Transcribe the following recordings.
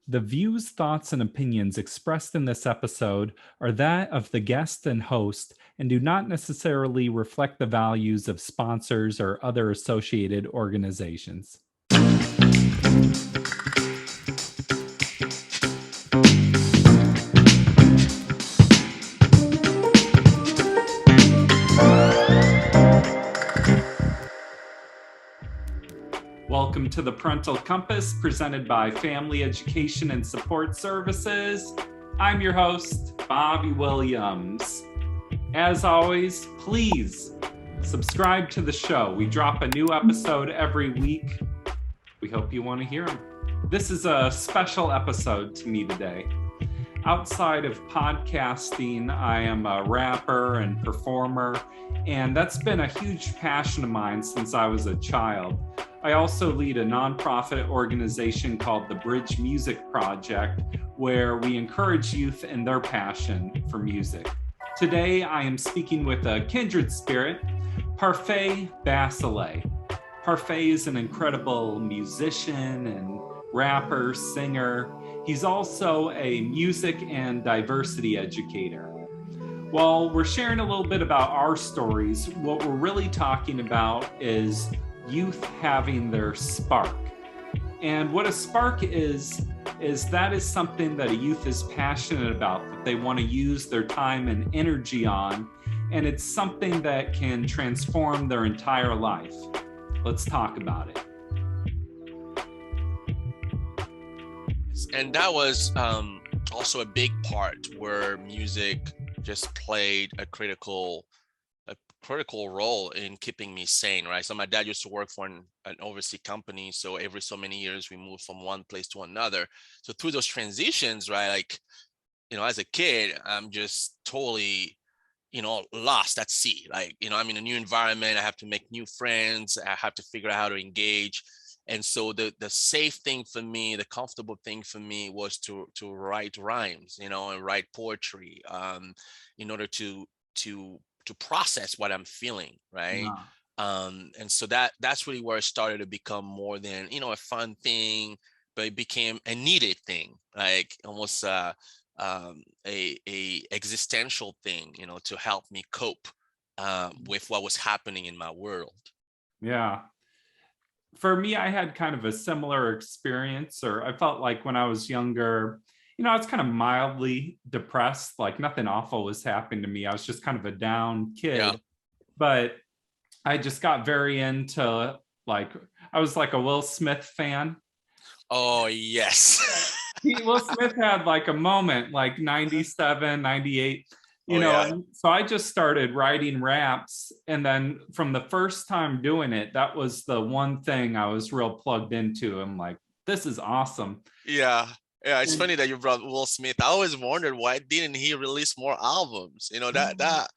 The views, thoughts, and opinions expressed in this episode are that of the guest and host and do not necessarily reflect the values of sponsors or other associated organizations. Welcome to the Parental Compass presented by Family Education and Support Services. I'm your host, Bobby Williams. As always, please subscribe to the show. We drop a new episode every week. We hope you want to hear them. This is a special episode to me today. Outside of podcasting, I am a rapper and performer, and that's been a huge passion of mine since I was a child. I also lead a nonprofit organization called the Bridge Music Project, where we encourage youth in their passion for music. Today, I am speaking with a kindred spirit, Parfait Bassale. Parfait is an incredible musician and rapper, singer. He's also a music and diversity educator. While we're sharing a little bit about our stories, what we're really talking about is youth having their spark. And what a spark is that is something that a youth is passionate about, that they want to use their time and energy on, and it's something that can transform their entire life. Let's talk about it. And that was also a big part where music just played a critical role in keeping me sane, right? So my dad used to work for an overseas company. So every so many years we moved from one place to another. So through those transitions, right, like, as a kid, I'm just totally, lost at sea. Like, I'm in a new environment. I have to make new friends. I have to figure out how to engage. And so the safe thing for me, the comfortable thing for me was to write rhymes, and write poetry, in order to process what I'm feeling, right? Yeah. And so that's really where it started to become more than a fun thing, but it became a needed thing, like almost a existential thing, to help me cope with what was happening in my world. Yeah. For me, I had kind of a similar experience, or I felt like when I was younger, I was kind of mildly depressed, like nothing awful was happening to me. I was just kind of a down Yeah. kid, but I just got very into I was like a Will Smith fan. Oh, yes. Will Smith had like a moment like 97, 98, Oh, yeah. and so I just started writing raps. And then from the first time doing it, that was the one thing I was real plugged into. I'm like, this is awesome. Yeah. Yeah, it's funny that you brought Will Smith. I always wondered why didn't he release more albums? That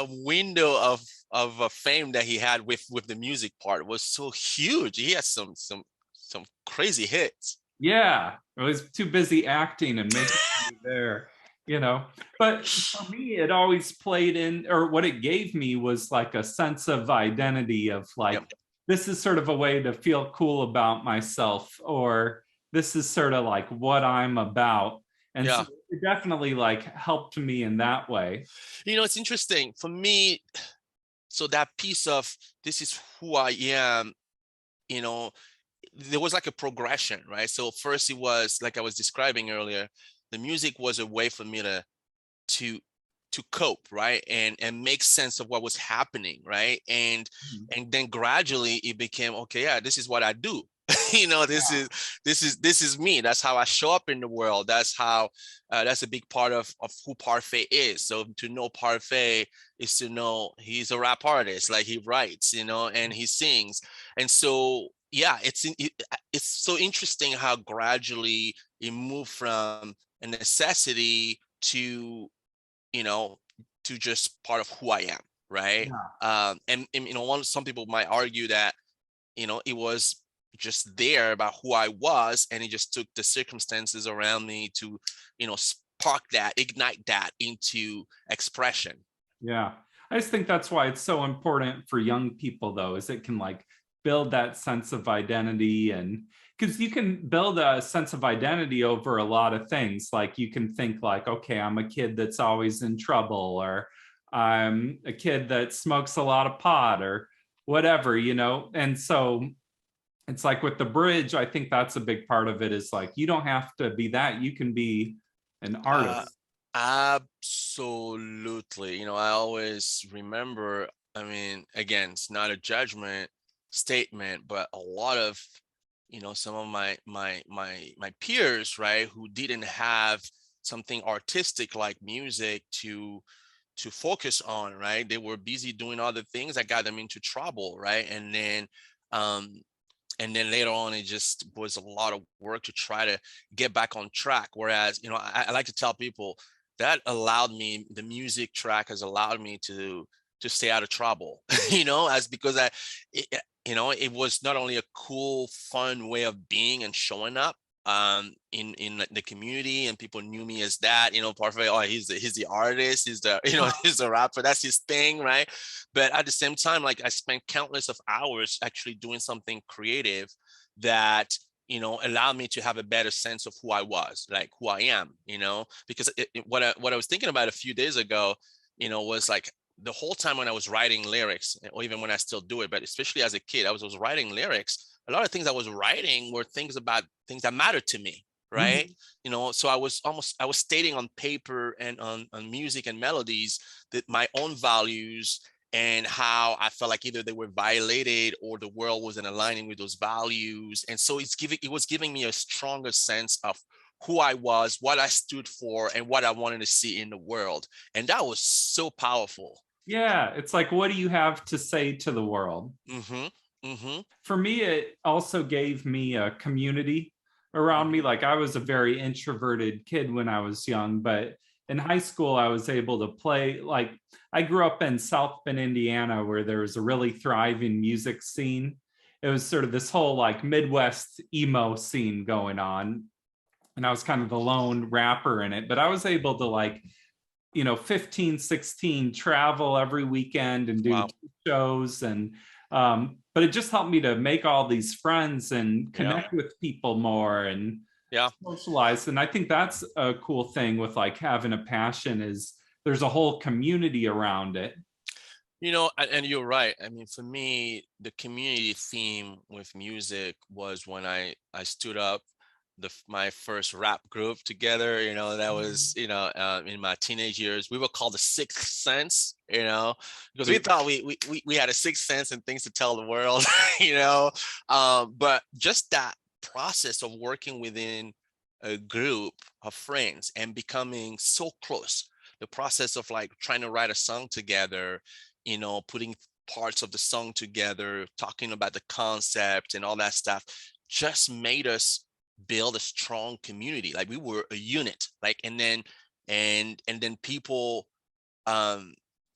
window of fame that he had with the music part was so huge. He has some crazy hits. Yeah, I was too busy acting and making me there, But for me, it always played in, or what it gave me was like a sense of identity of like, Yep. this is sort of a way to feel cool about myself, or this is sort of like what I'm about. And so Yeah. it definitely like helped me in that way. It's interesting for me. So that piece of this is who I am, there was like a progression, right? So first it was like I was describing earlier, the music was a way for me to cope, right? And make sense of what was happening, right? And then gradually it became, okay, yeah, this is what I do. This is me. That's how I show up in the world. That's how that's a big part of who Parfait is. So to know Parfait is to know he's a rap artist, like he writes, and he sings. And so yeah, it's so interesting how gradually it moved from a necessity to to just part of who I am, right? And some people might argue that it was just there about who I was, and it just took the circumstances around me to spark that, ignite that into expression. Yeah. I just think that's why it's so important for young people, though, is it can like build that sense of identity. And because you can build a sense of identity over a lot of things. Like you can think like, okay, I'm a kid that's always in trouble, or I'm a kid that smokes a lot of pot, or whatever, you know. And so it's like with the bridge, I think that's a big part of it, is like you don't have to be that. You can be an Uh, artist. Absolutely. I always remember, I mean, again, it's not a judgment statement, but a lot of, some of my peers, right, who didn't have something artistic like music to focus on, right? They were busy doing other things that got them into trouble, right? Um and then later on it just was a lot of work to try to get back on track. Whereas I like to tell people that allowed me, the music track has allowed me to stay out of trouble. As because it was not only a cool fun way of being and showing up in the community, and people knew me as that, Parfait, oh, he's the artist, he's the he's the rapper, that's his thing, right? But at the same time, like, I spent countless of hours actually doing something creative that allowed me to have a better sense of who I was, like who I am, because what I was thinking about a few days ago, was like the whole time when I was writing lyrics, or even when I still do it, but especially as a kid, I was writing lyrics. A lot of things I was writing were things about things that mattered to me, right? Mhm. So I was stating on paper and on music and melodies that my own values, and how I felt like either they were violated or the world wasn't aligning with those values. And so it was giving me a stronger sense of who I was, what I stood for, and what I wanted to see in the world. And that was so powerful. Yeah, it's like, what do you have to say to the world? Mm-hmm. Mm-hmm. For me, it also gave me a community around me. Mm-hmm. Like I was a very introverted kid when I was young, but in high school, I was able to play. Like I grew up in South Bend, Indiana, where there was a really thriving music scene. It was sort of this whole like Midwest emo scene going on. And I was kind of the lone rapper in it, but I was able to like, 15, 16, travel every weekend and do Wow. shows. And but it just helped me to make all these friends and Yeah. connect with people more and Yeah. socialize. And I think that's a cool thing with like having a passion, is there's a whole community around it. And you're right. I mean, for me, the community theme with music was when I stood up my first rap group together. That was in my teenage years. We were called the Sixth Sense. Because we thought we had a sixth sense and things to tell the world. you know, but just that process of working within a group of friends and becoming so close, the process of like trying to write a song together, putting parts of the song together, talking about the concept and all that stuff, just made us build a strong community. Like we were a unit. Like, and then people, um,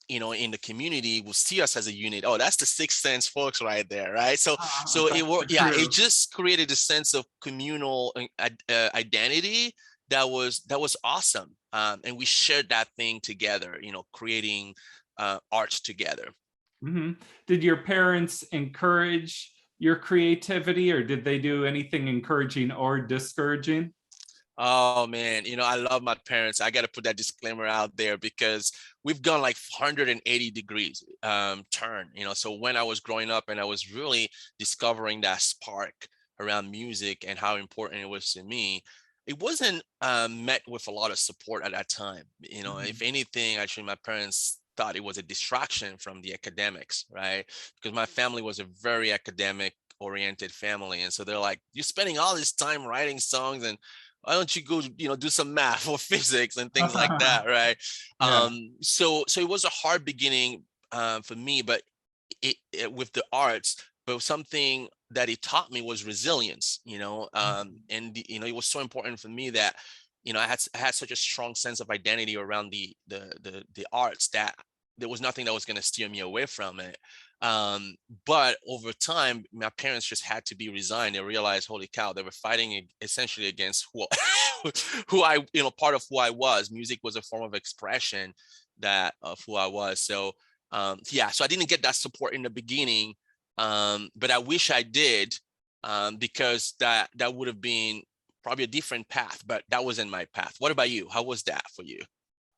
in the community will see us as a unit. Oh, that's the Sixth Sense folks right there, right? So That's it the worked. Yeah, it crew. just created a sense of communal identity that was awesome. And we shared that thing together. Creating art together. Mhm. Did your parents encourage your creativity, or did they do anything encouraging or discouraging? Oh man, I love my parents. I got to put that disclaimer out there because we've gone like 180 degrees turn. So when I was growing up and I was really discovering that spark around music and how important it was to me, it wasn't met with a lot of support at that time. If Mhm. anything, actually, my parents thought it was a distraction from the academics, right? Because my family was a very academic oriented family, and so they're like, you're spending all this time writing songs, and why don't you go do some math or physics and things like that, right? Yeah. So it was a hard beginning for me, but with the arts, but something that it taught me was resilience, and it was so important for me that I had such a strong sense of identity around the arts that there was nothing that was going to steer me away from it. um, but over time, my parents just had to be resigned. They realized, holy cow, they were fighting essentially against who, who I, part of who I was. Music was a form of expression that of who I was. So, yeah, so I didn't get that support in the beginning, but I wish I did. because that would have been probably a different path, but that wasn't my path. What about you? How was that for you?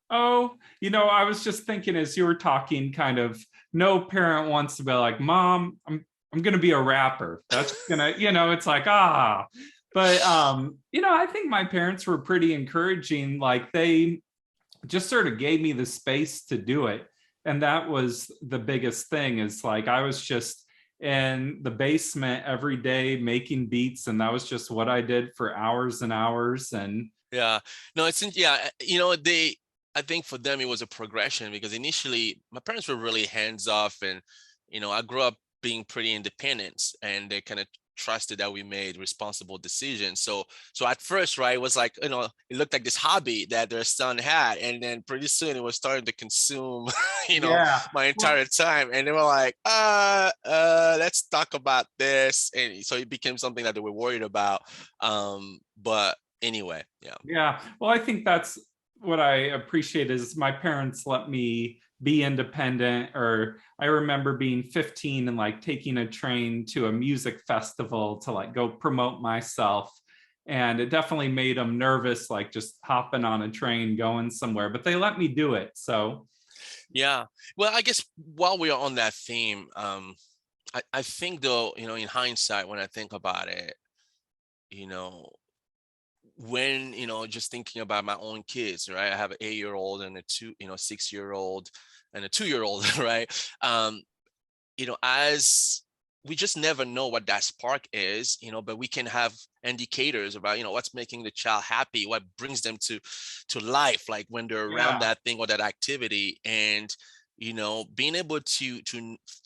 Oh, I was just thinking as you were talking, kind of no parent wants to be like, Mom, I'm gonna be a rapper. That's gonna, it's like, ah. But I think my parents were pretty encouraging. Like they just sort of gave me the space to do it. And that was the biggest thing, is like I was just in the basement every day making beats, and that was just what I did for hours and hours. And Yeah, no, I think for them it was a progression, because initially my parents were really hands off, and I grew up being pretty independent, and they kind of trusted that we made responsible decisions. So at first, right, it was like, it looked like this hobby that their son had, and then pretty soon it was starting to consume, yeah. my Well, entire time, and they were like, let's talk about this, and so it became something that they were worried about. But anyway, yeah. yeah. Well, I think that's what I appreciate is my parents let me be independent. Or I remember being 15 and like taking a train to a music festival to like go promote myself. And it definitely made them nervous, like just hopping on a train going somewhere, but they let me do it. So, Yeah. Well, I guess while we are on that theme, I think though, in hindsight, when I think about it, you know, when, just thinking about my own kids, right? I have an 8-year old and a 6-year old and a 2-year old, right? As we just never know what that spark is, but we can have indicators about, what's making the child happy, what brings them to life, like when they're around yeah. that thing or that activity. And, being able to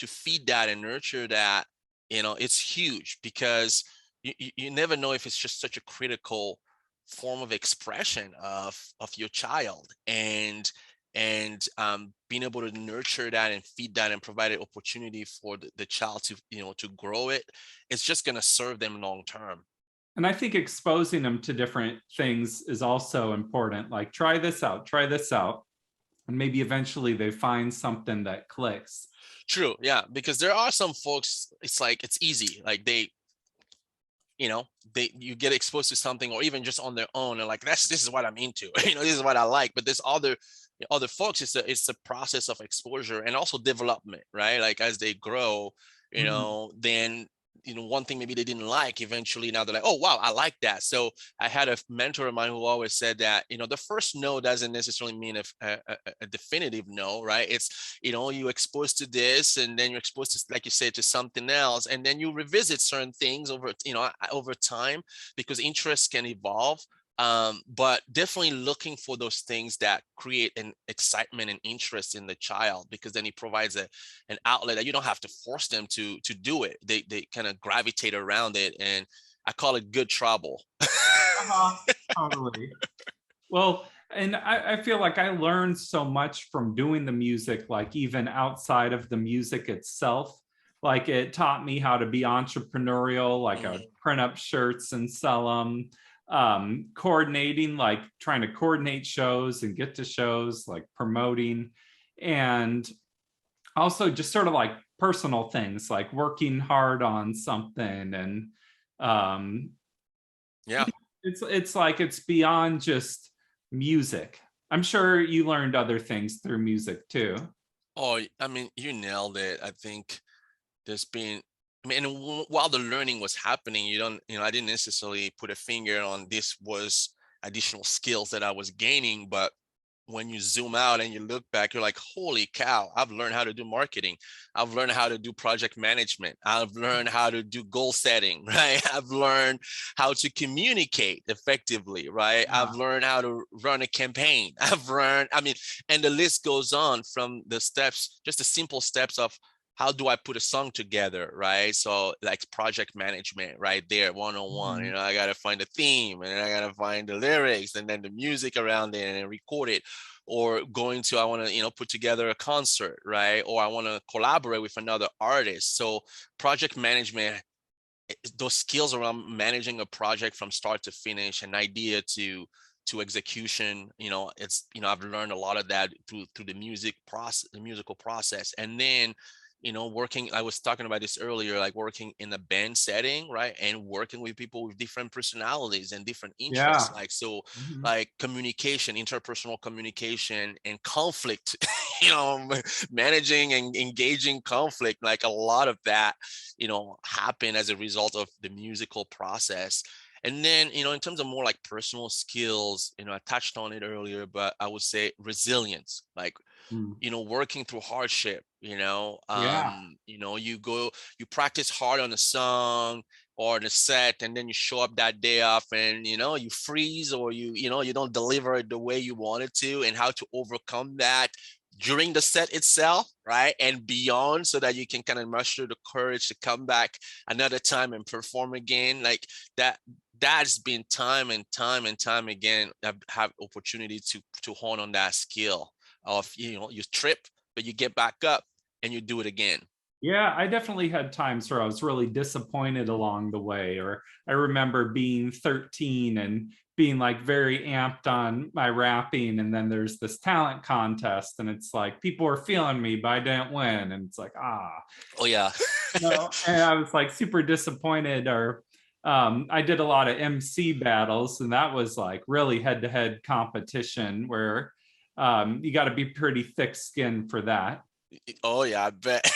feed that and nurture that, it's huge, because you never know if it's just such a critical form of expression of your child. And being able to nurture that and feed that and provide an opportunity for the child to grow it, it's just going to serve them long term. And I think exposing them to different things is also important. Like, try this out. And maybe eventually they find something that clicks. True, yeah, because there are some folks, it's like it's easy, like you get exposed to something, or even just on their own, and like, this is what I'm into. This is what I like. But there's other folks, it's a process of exposure and also development, right? Like as they grow, Mhm. then one thing maybe they didn't like, eventually now they're like, oh wow, I like that. So I had a mentor of mine who always said that the first no doesn't necessarily mean a definitive no, right? It's you exposed to this, and then you're exposed to, like you said, to something else, and then you revisit certain things over time, because interests can evolve. But definitely looking for those things that create an excitement and interest in the child, because then it provides an outlet that you don't have to force them to do it. They kind of gravitate around it, and I call it good trouble. Uh-huh. Totally. Well, and I feel like I learned so much from doing the music, like even outside of the music itself. Like it taught me how to be entrepreneurial, like I would Mhm. print up shirts and sell them. Coordinating, like trying to coordinate shows and get to shows, like promoting. And also just sort of like personal things, like working hard on something. And um, Yeah. it's like it's beyond just music. I'm sure you learned other things through music too. Oh, I mean, you nailed it. I think there's been, I mean, and while the learning was happening, I didn't necessarily put a finger on this was additional skills that I was gaining. But when you zoom out and you look back, you're like, holy cow, I've learned how to do marketing. I've learned how to do project management. I've learned how to do goal setting, right? I've learned how to communicate effectively, right? I've Yeah. learned how to run a campaign. I mean, and the list goes on, from the steps, just the simple steps of how do I put a song together, right? So like project management right there, one-on-one. Mhm. I got to find a theme, and then I got to find the lyrics, and then the music around it, and then record it. Or I want to, put together a concert, right? Or I want to collaborate with another artist. So project management, those skills around managing a project from start to finish, an idea to execution, I've learned a lot of that through the musical process. And then working, I was talking about this earlier, like working in a band setting, right? And working with people with different personalities and different interests. Yeah. Like, so Mhm. like communication, interpersonal communication and conflict, managing and engaging conflict, like a lot of that, happen as a result of the musical process. And then, in terms of more like personal skills, I touched on it earlier, but I would say resilience, like, Mm. working through hardship, Yeah. you practice hard on a song or the set, and then you show up that day off and, you freeze, or you don't deliver it the way you wanted to, and how to overcome that during the set itself, right? And beyond, so that you can kind of muster the courage to come back another time and perform again. Like that's been time and time and time again. I've had opportunity to hone on that skill of, you trip, but you get back up and you do it again. Yeah, I definitely had times where I was really disappointed along the way. Or I remember being 13 and being like very amped on my rapping. And then there's this talent contest, and it's like people were feeling me, but I didn't win. And it's like, Oh yeah. no. And I was like super disappointed. Or I did a lot of MC battles, and that was like really head to head competition where you got to be pretty thick skinned for that. Oh yeah, I bet.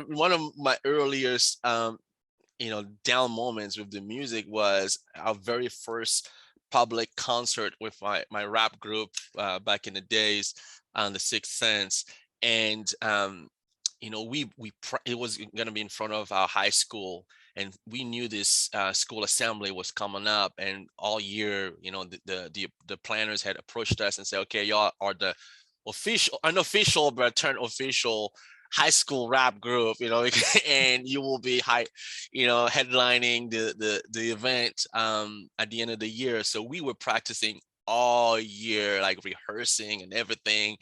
One of my earliest down moments with the music was our very first public concert with my rap group back in the days on the Sixth Sense. And it was going to be in front of our high school, and we knew this school assembly was coming up, and all year, the planners had approached us and said, okay, y'all are the unofficial but turned official high school rap group, and you will be headlining the event at the end of the year. So we were practicing all year, like rehearsing and everything.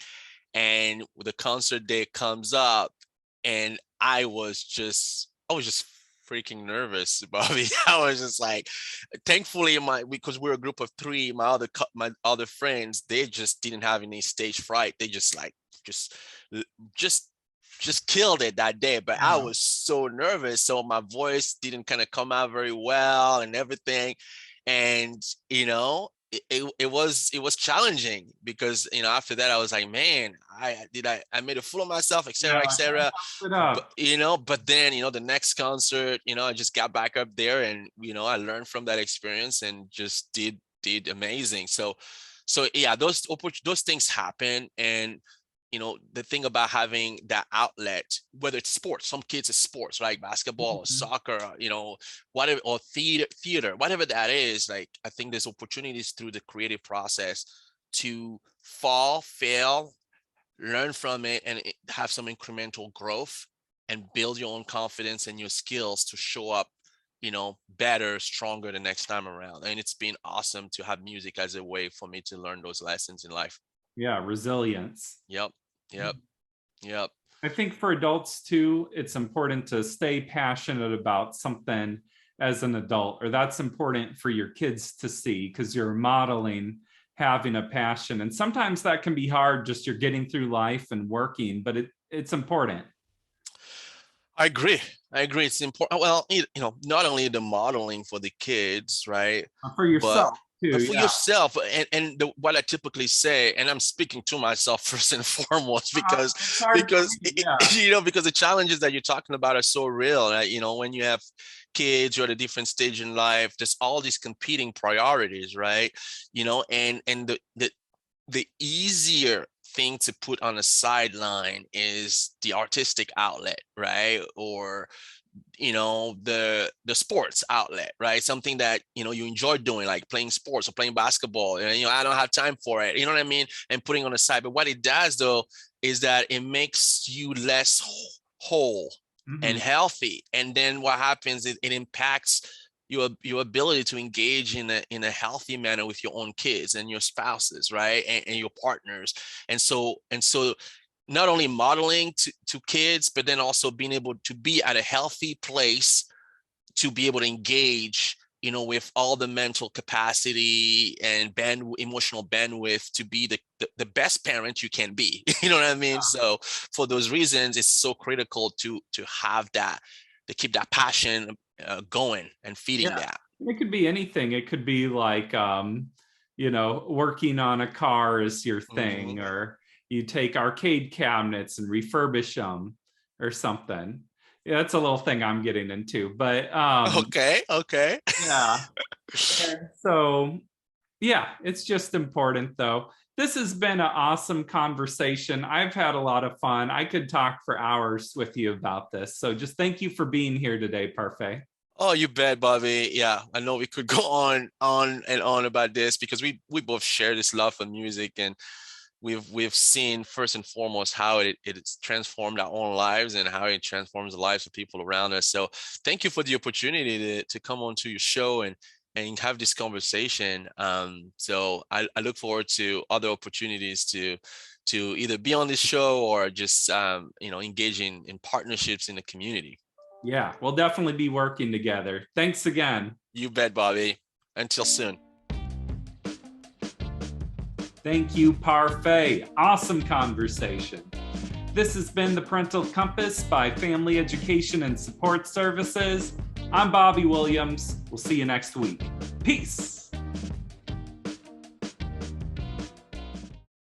And the concert day comes up, and I was just freaking nervous, Bobby. I was just like, thankfully, because we're a group of three, my other friends, they just didn't have any stage fright. They just like just just killed it that day. But I Yeah. was so nervous, so my voice didn't kind of come out very well and everything. And it was challenging, because after that I was like, man, I made a fool of myself, etc., Yeah. etc. It But up. then the next concert, I just got back up there, and I learned from that experience and just did amazing. So yeah, those things happen. And the thing about having that outlet, whether it's sports, some kids it's sports, like basketball or Mhm. soccer, whatever, or theater, whatever that is. Like, I think there's opportunities through the creative process to fall, fail, learn from it, and have some incremental growth, and build your own confidence and your skills to show up better, stronger the next time around. And it's been awesome to have music as a way for me to learn those lessons in life. Yeah, resilience. Yep. Yep. Yep. I think for adults too, it's important to stay passionate about something as an adult, or that's important for your kids to see because you're modeling having a passion. And sometimes that can be hard, just you're getting through life and working, but it's important. I agree. I agree. It's important. Well, not only the modeling for the kids, right? For But yourself too. for Yeah. yourself, and what I typically say, and I'm speaking to myself first and foremost, because It's hard for because me. Yeah. because the challenges that you're talking about are so real. Right? When you have kids, you're at a different stage in life. There's all these competing priorities, right? And the easier thing to put on a sideline is the artistic outlet, right? Or the sports outlet, right? Something that you enjoy doing, like playing sports or playing basketball, and I don't have time for it, you know what I mean, and putting on the side. But what it does, though, is that it makes you less whole and Mhm. healthy. And then what happens is it impacts your ability to engage in a healthy manner with your own kids and your spouses, right? And your partners. And so not only modeling to kids, but then also being able to be at a healthy place to be able to engage with all the mental capacity and emotional bandwidth to be the best parent you can be. You know what I mean? So for those reasons, it's so critical to have that, to keep that passion going and feeding Yeah. that. It could be anything. It could be like, working on a car is your Mm-hmm. thing, or you take arcade cabinets and refurbish them or something. Yeah, that's a little thing I'm getting into. But Okay. Okay. yeah. And so, yeah, it's just important though. This has been an awesome conversation. I've had a lot of fun. I could talk for hours with you about this. So just thank you for being here today, Parfait. Oh, you bet, Bobby. Yeah, I know we could go on and on about this because we both share this love for music, and we've seen first and foremost how it's transformed our own lives and how it transforms the lives of people around us. So thank you for the opportunity to come onto your show and have this conversation. So I look forward to other opportunities to either be on this show or just engaging in partnerships in the community. Yeah, we'll definitely be working together. Thanks again. You bet, Bobby. Until soon. Thank you, Parfait. Awesome conversation. This has been the Parental Compass by Family Education and Support Services. I'm Bobby Williams. We'll see you next week. Peace.